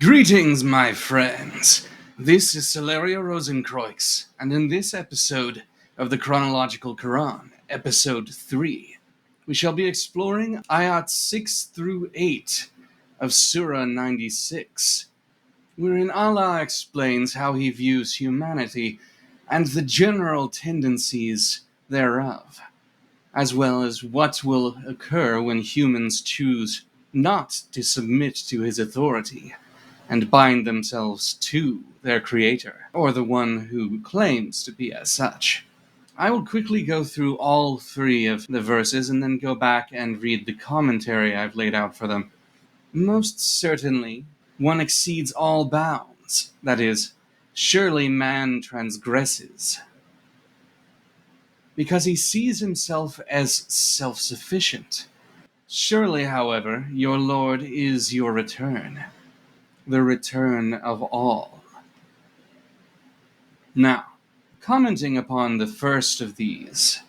Greetings, my friends. This is Celerio Rosenkreuz, and in this episode of the Chronological Quran, episode 3, we shall be exploring Ayat 6 through 8 of Surah 96, wherein Allah explains how He views humanity and the general tendencies thereof, as well as what will occur when humans choose not to submit to His authority and bind themselves to their creator, or the one who claims to be as such. I will quickly go through all three of the verses and then go back and read the commentary I've laid out for them. Most certainly, one exceeds all bounds. That is, surely man transgresses, because he sees himself as self-sufficient. Surely, however, your Lord is your return, the return of all. Now, commenting upon the first of these,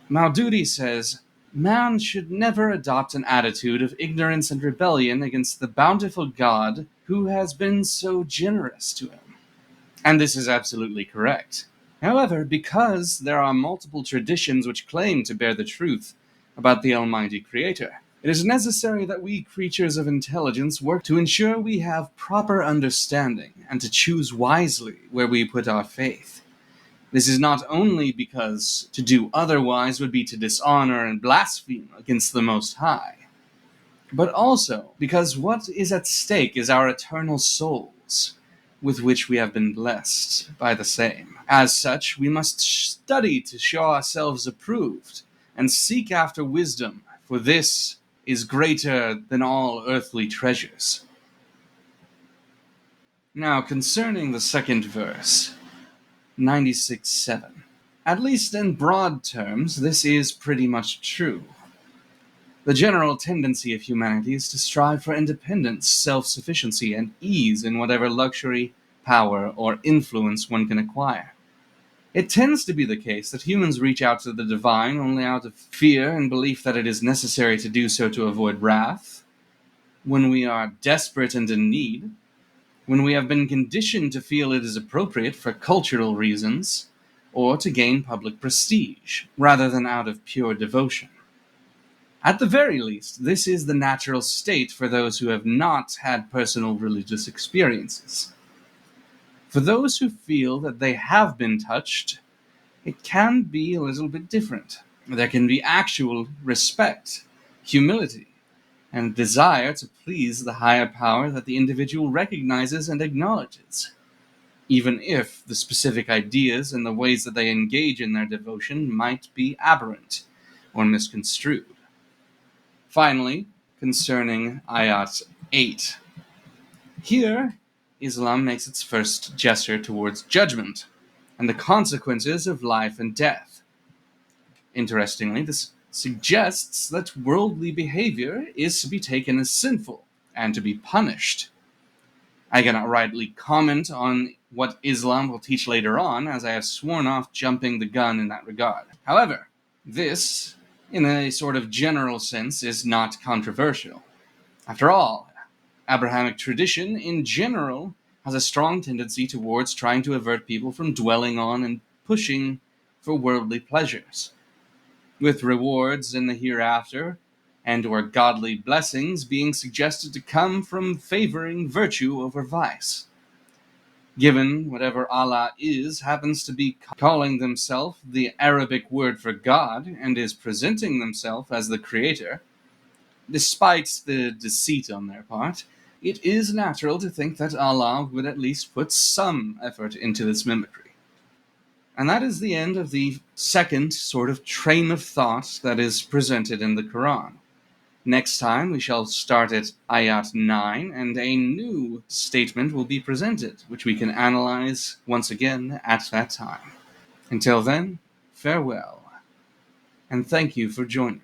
Maududi says, man should never adopt an attitude of ignorance and rebellion against the bountiful God who has been so generous to him. And this is absolutely correct. However, because there are multiple traditions which claim to bear the truth about the Almighty Creator, it is necessary that we creatures of intelligence work to ensure we have proper understanding and to choose wisely where we put our faith. This is not only because to do otherwise would be to dishonor and blaspheme against the Most High, but also because what is at stake is our eternal souls, with which we have been blessed by the same. As such, we must study to show ourselves approved and seek after wisdom, for this is greater than all earthly treasures. Now, concerning the second verse, 96:7. At least in broad terms, this is pretty much true. The general tendency of humanity is to strive for independence, self-sufficiency, and ease in whatever luxury, power, or influence one can acquire. It tends to be the case that humans reach out to the divine only out of fear and belief that it is necessary to do so to avoid wrath, when we are desperate and in need, when we have been conditioned to feel it is appropriate for cultural reasons, or to gain public prestige, rather than out of pure devotion. At the very least, this is the natural state for those who have not had personal religious experiences. For those who feel that they have been touched, it can be a little bit different. There can be actual respect, humility, and desire to please the higher power that the individual recognizes and acknowledges, even if the specific ideas and the ways that they engage in their devotion might be aberrant or misconstrued. Finally, concerning Ayat 8. Here, Islam makes its first gesture towards judgment and the consequences of life and death. Interestingly, this suggests that worldly behavior is to be taken as sinful and to be punished. I cannot rightly comment on what Islam will teach later on, as I have sworn off jumping the gun in that regard. However, this, in a sort of general sense, is not controversial. After all, Abrahamic tradition, in general, has a strong tendency towards trying to avert people from dwelling on and pushing for worldly pleasures, with rewards in the hereafter and or godly blessings being suggested to come from favoring virtue over vice. Given whatever Allah is happens to be calling themselves the Arabic word for God and is presenting themselves as the Creator, despite the deceit on their part, it is natural to think that Allah would at least put some effort into this mimicry. And that is the end of the second sort of train of thought that is presented in the Quran. Next time we shall start at Ayat 9, and a new statement will be presented, which we can analyze once again at that time. Until then, farewell, and thank you for joining.